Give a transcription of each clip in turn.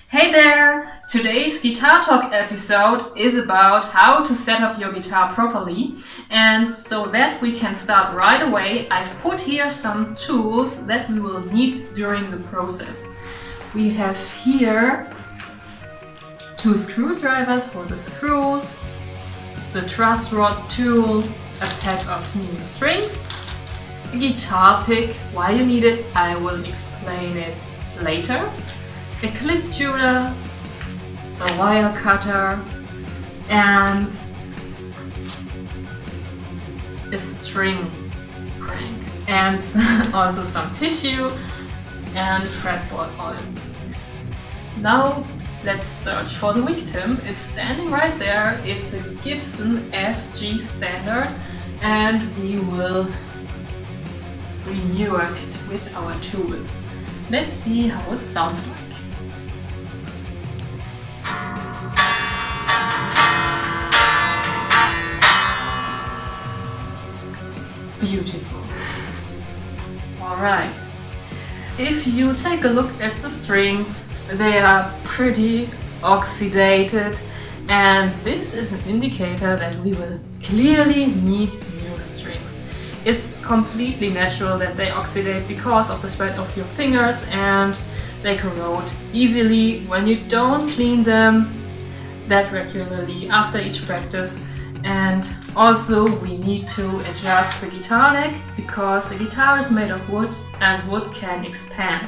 Hey there! Today's Guitar Talk episode is about how to set up your guitar properly, and so that we can start right away, I've put here some tools that we will need during the process. We have here 2 screwdrivers for the screws, the truss rod tool, a pack of new strings, a guitar pick. Why you need it, I will explain it later. A clip tuner, a wire cutter, and a string crank, and also some tissue and fretboard oil. Now let's search for the victim. It's standing right there. It's a Gibson SG standard, and we will renew it with our tools. Let's see how it sounds like. Beautiful. Alright. If you take a look at the strings, they are pretty oxidated, and this is an indicator that we will clearly need new strings. It's completely natural that they oxidate because of the sweat of your fingers, and they corrode easily when you don't clean them that regularly after each practice. And also we need to adjust the guitar neck because the guitar is made of wood and wood can expand.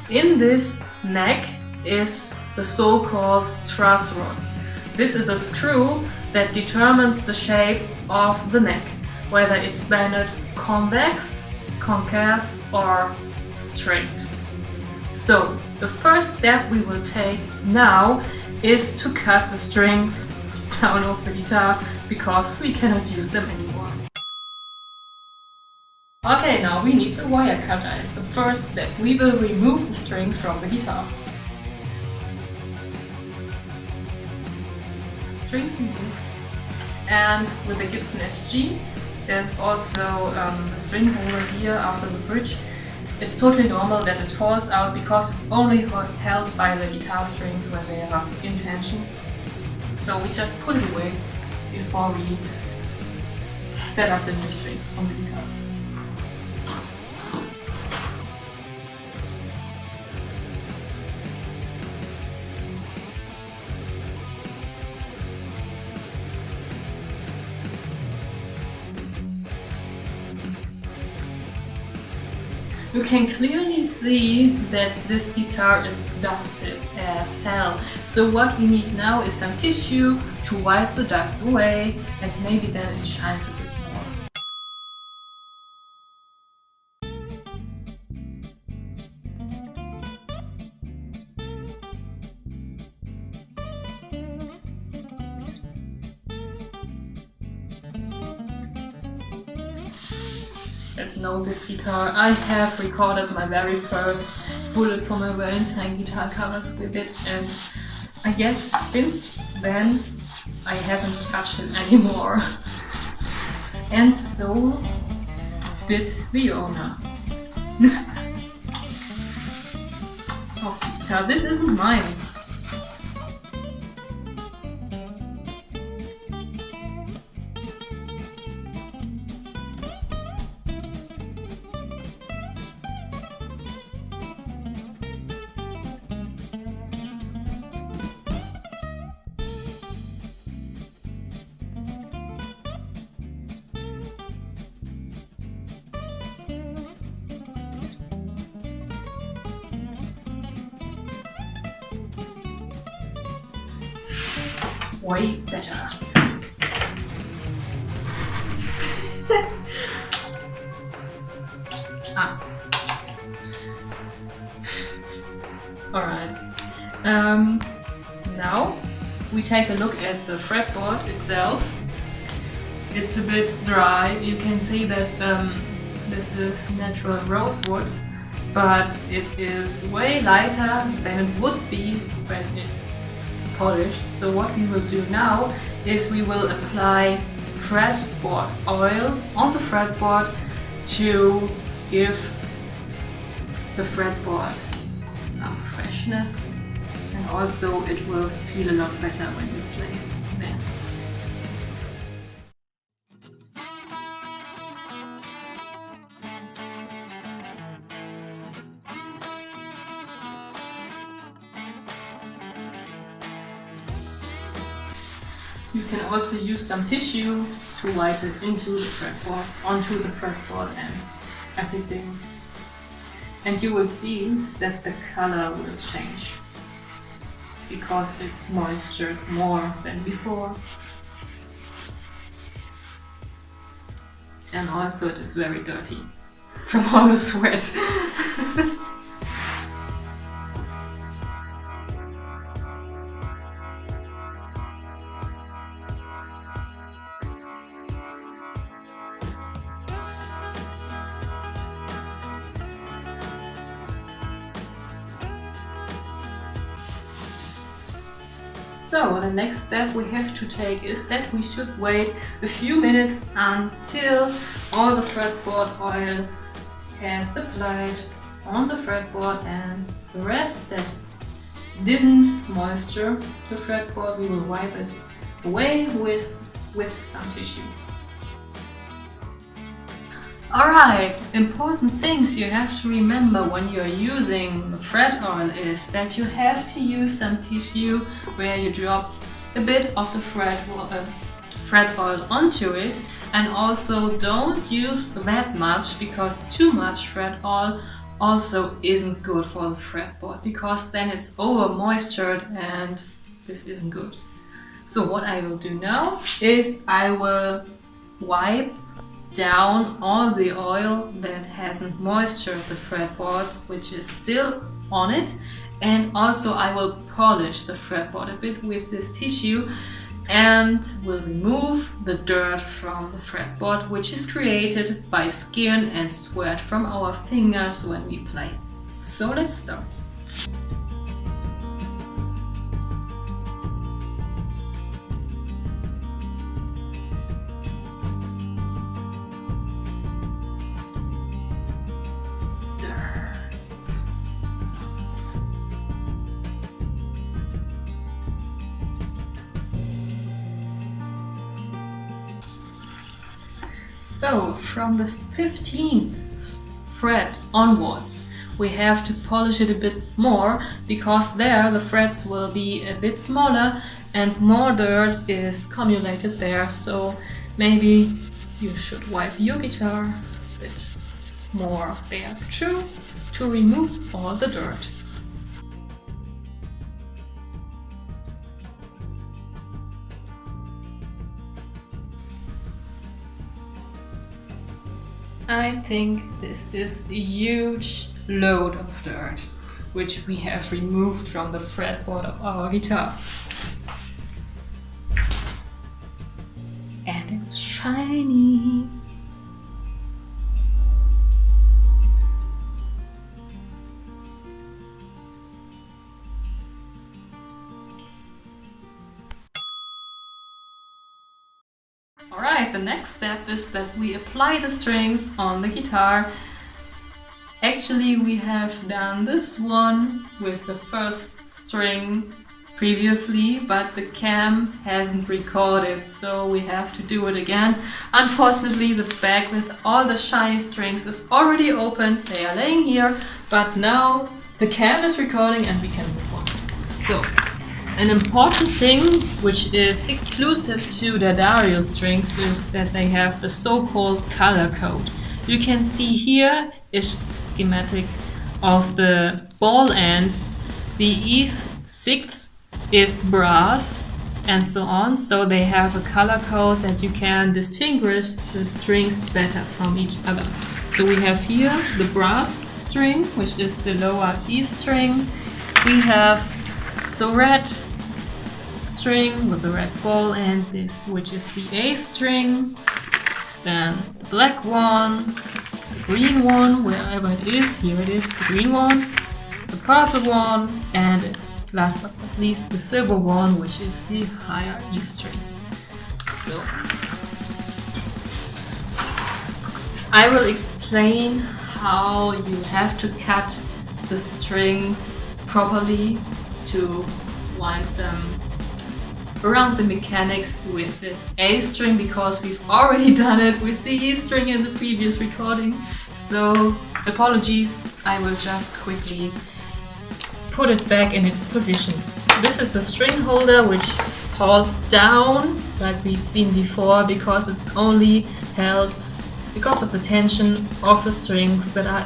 In this neck is the so-called truss rod. This is a screw that determines the shape of the neck, whether it's banded convex, concave or straight. So the first step we will take now is to cut the strings down off the guitar because we cannot use them anymore. Okay, now we need the wire cutter as the first step. We will remove the strings from the guitar. Strings removed. And with the Gibson SG, there's also the string holder here after the bridge. It's totally normal that it falls out because it's only held by the guitar strings when they are in tension. So we just put it away before we set up the new strings on the guitar. You can clearly see that this guitar is dusted as hell. So what we need now is some tissue to wipe the dust away, and maybe then it shines a bit more. Know this guitar. I have recorded my very first bullet for my Valentine guitar covers with it, and I guess since then I haven't touched it anymore. And so did the owner of the guitar. This isn't mine. Way better. Alright. Now we take a look at the fretboard itself. It's a bit dry. You can see that this is natural rosewood, but it is way lighter than it would be when it's polished. So what we will do now is we will apply fretboard oil on the fretboard to give the fretboard some freshness and also it will feel a lot better when you play it then. You can also use some tissue to wipe it into the fretboard, onto the fretboard and everything. And you will see that the color will change because it's moistured more than before. And also it is very dirty from all the sweat. So the next step we have to take is that we should wait a few minutes until all the fretboard oil has applied on the fretboard, and the rest that didn't moisture the fretboard, we will wipe it away with some tissue. Alright, important things you have to remember when you're using the fret oil is that you have to use some tissue where you drop a bit of the fret oil onto it, and also don't use that much because too much fret oil also isn't good for the fretboard because then it's over moistured and this isn't good. So what I will do now is I will wipe down all the oil that hasn't moistured the fretboard, which is still on it, and also I will polish the fretboard a bit with this tissue and will remove the dirt from the fretboard, which is created by skin and sweat from our fingers when we play. So let's start. So from the 15th fret onwards, we have to polish it a bit more because there the frets will be a bit smaller and more dirt is cumulated there. So maybe you should wipe your guitar a bit more there too to remove all the dirt. I think this is a huge load of dirt, which we have removed from the fretboard of our guitar. And it's shiny. Alright, the next step is that we apply the strings on the guitar. Actually, we have done this one with the first string previously, but the cam hasn't recorded, so we have to do it again. Unfortunately, the bag with all the shiny strings is already open. They are laying here, but now the cam is recording and we can move on. So, an important thing which is exclusive to the Dario strings is that they have the so-called color code. You can see here is schematic of the ball ends. The E6 is brass and so on, so they have a color code that you can distinguish the strings better from each other. So we have here the brass string, which is the lower E string. We have the red string with the red ball end, this which is the A string, then the black one, the green one, wherever it is, here it is, the green one, the purple one, and last but not least the silver one, which is the higher E string. So I will explain how you have to cut the strings properly to wind them around the mechanics with the A string, because we've already done it with the E string in the previous recording. So apologies, I will just quickly put it back in its position. This is the string holder, which falls down like we've seen before, because it's only held because of the tension of the strings that are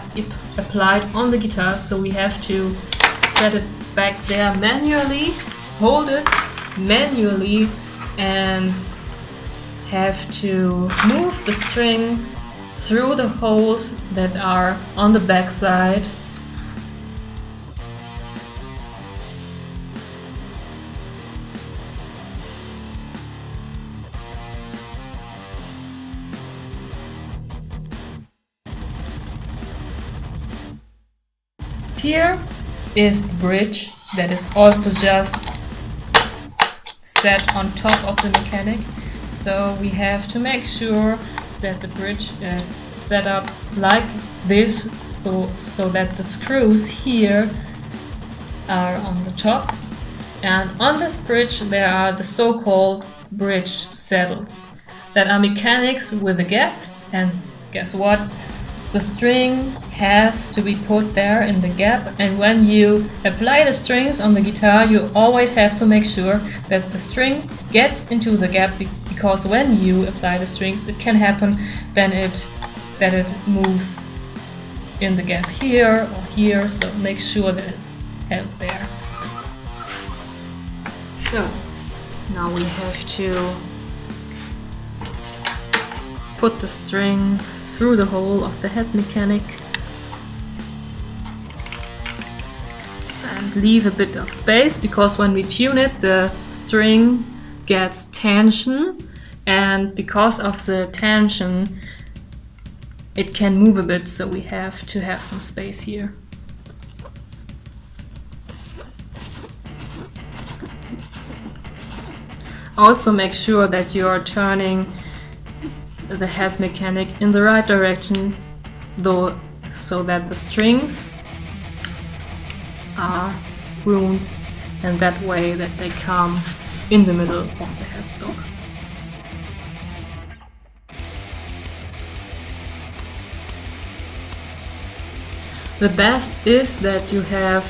applied on the guitar. So we have to set it back there manually, hold it manually, and have to move the string through the holes that are on the back side. Here is the bridge that is also just set on top of the mechanic. So we have to make sure that the bridge is set up like this, so that the screws here are on the top. And on this bridge there are the so-called bridge saddles that are mechanics with a gap, and guess what? The string has to be put there in the gap, and when you apply the strings on the guitar, you always have to make sure that the string gets into the gap, because when you apply the strings, it can happen that it moves in the gap here or here, so make sure that it's held there. So now we have to put the string through the hole of the head mechanic and leave a bit of space, because when we tune it, the string gets tension, and because of the tension it can move a bit, so we have to have some space here. Also make sure that you are turning the head mechanic in the right directions, though, so that the strings are wound, and that way that they come in the middle of the headstock. The best is that you have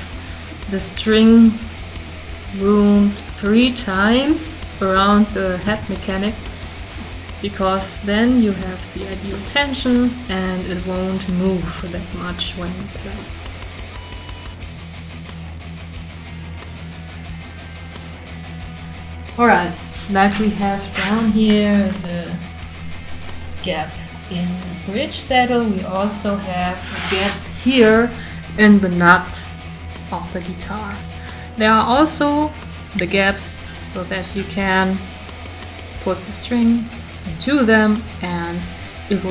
the string wound 3 times around the head mechanic, because then you have the ideal tension and it won't move that much when you play. Alright, like we have down here the gap in the bridge saddle, we also have a gap here in the nut of the guitar. There are also the gaps so that you can put the string into them and it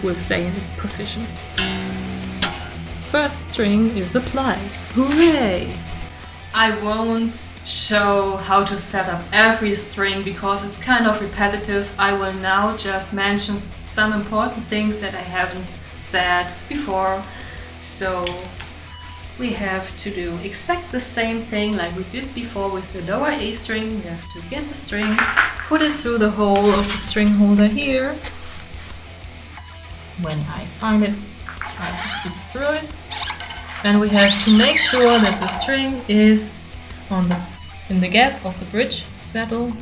will stay in its position. First string is applied. Hooray! I won't show how to set up every string because it's kind of repetitive. I will now just mention some important things that I haven't said before. So we have to do exactly the same thing like we did before with the lower A string. We have to get the string, put it through the hole of the string holder here. When I find it, I fit through it. Then we have to make sure that the string is in the gap of the bridge saddle.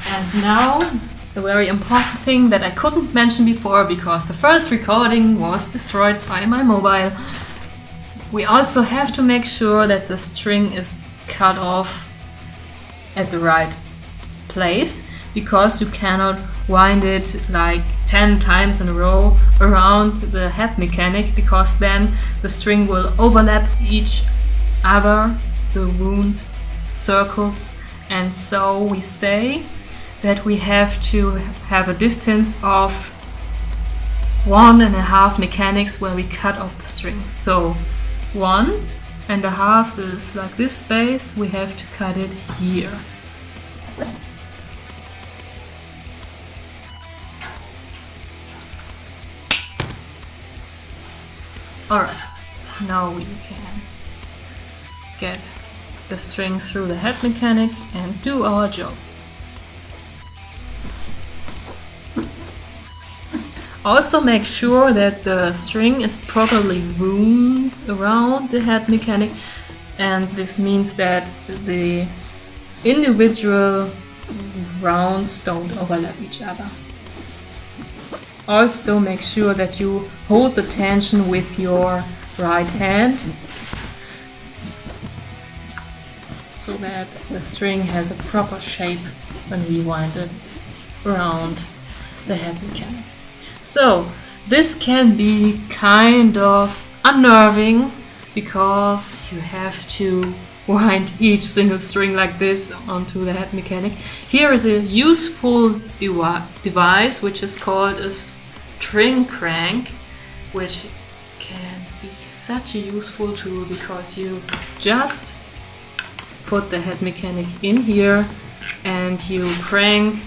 And now the very important thing that I couldn't mention before because the first recording was destroyed by my mobile. We also have to make sure that the string is cut off at the right place, because you cannot wind it like 10 times in a row around the head mechanic, because then the string will overlap each other, the wound circles, and so we say that we have to have a distance of 1.5 mechanics where we cut off the string. So 1.5 is like this space, we have to cut it here. Alright, now we can get the string through the head mechanic and do our job. Also make sure that the string is properly wound around the head mechanic, and this means that the individual rounds don't overlap each other. Also make sure that you hold the tension with your right hand so that the string has a proper shape when we wind it around the head mechanic. So this can be kind of unnerving because you have to wind each single string like this onto the head mechanic. Here is a useful device which is called a string crank, which can be such a useful tool because you just put the head mechanic in here and you crank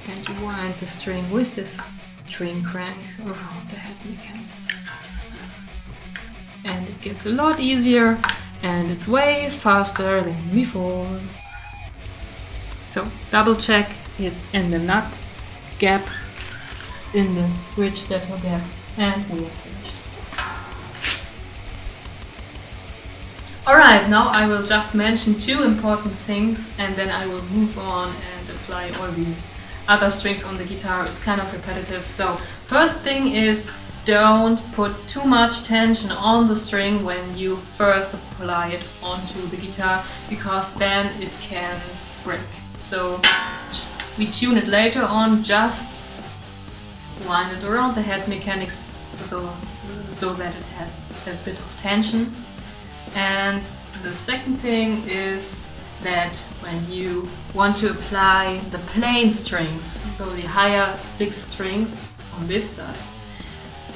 and you wind the string with this string crank around the head mechanic. And it gets a lot easier and it's way faster than before. So double check it's in the nut gap, it's in the bridge setter gap, and we are finished. Alright, now I will just mention two important things and then I will move on and apply all the other strings on the guitar. It's kind of repetitive. So first thing is, don't put too much tension on the string when you first apply it onto the guitar, because then it can break. So we tune it later on, just wind it around the head mechanics so that it has a bit of tension. And the second thing is that when you want to apply the plain strings, so the higher 6 strings on this side,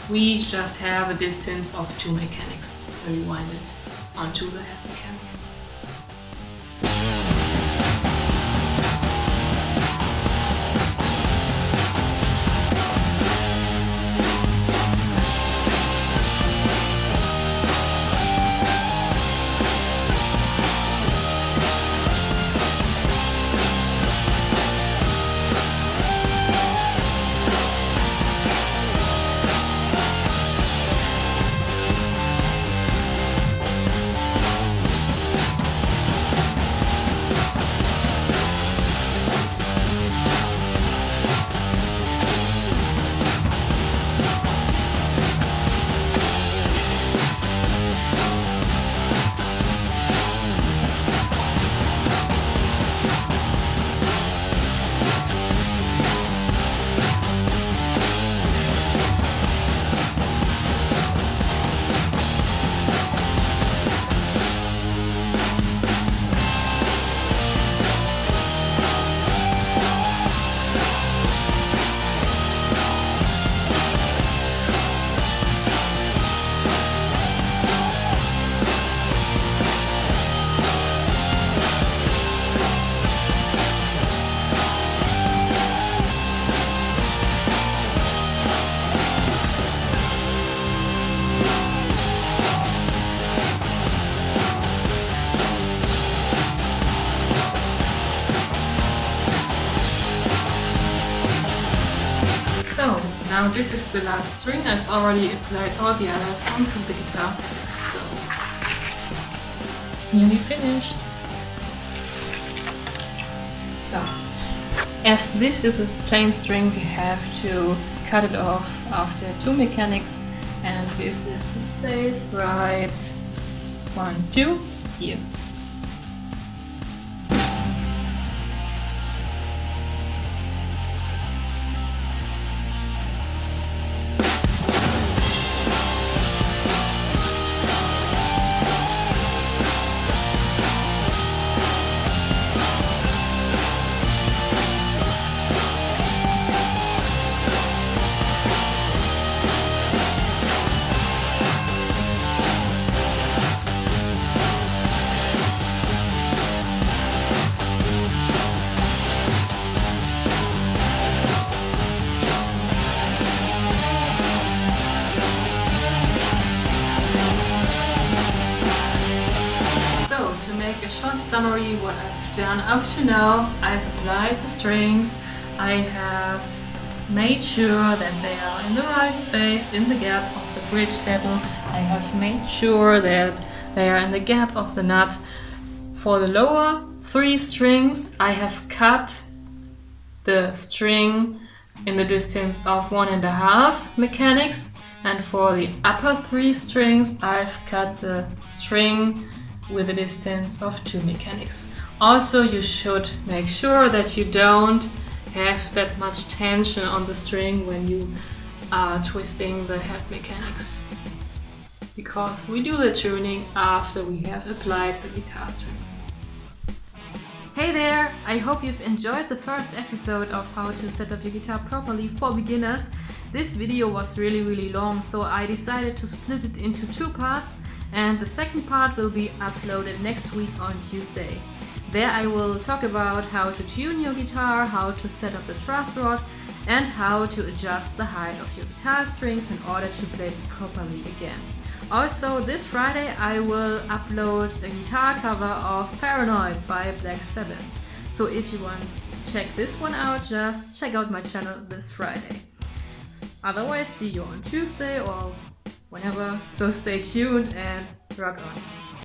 we just have a distance of 2 mechanics when we wind it onto the head mechanic. Now this is the last string. I've already applied all the others onto the guitar, so nearly finished. So, as this is a plain string, we have to cut it off after 2 mechanics, and this is the space right 1, 2 here. short summary what I've done up to now. I've applied the strings, I have made sure that they are in the right space in the gap of the bridge saddle. I have made sure that they are in the gap of the nut. For the lower 3 strings, I have cut the string in the distance of 1.5 mechanics, and for the upper 3 strings, I've cut the string with a distance of 2 mechanics. Also, you should make sure that you don't have that much tension on the string when you are twisting the head mechanics, because we do the tuning after we have applied the guitar strings. Hey there! I hope you've enjoyed the first episode of how to set up your guitar properly for beginners. This video was really long, so I decided to split it into 2 parts, and the second part will be uploaded next week on Tuesday. There I will talk about how to tune your guitar, how to set up the truss rod, and how to adjust the height of your guitar strings in order to play it properly again. Also, this Friday I will upload a guitar cover of Paranoid by Black Sabbath. So if you want to check this one out, just check out my channel this Friday. Otherwise, see you on Tuesday or whenever, so stay tuned and rock on.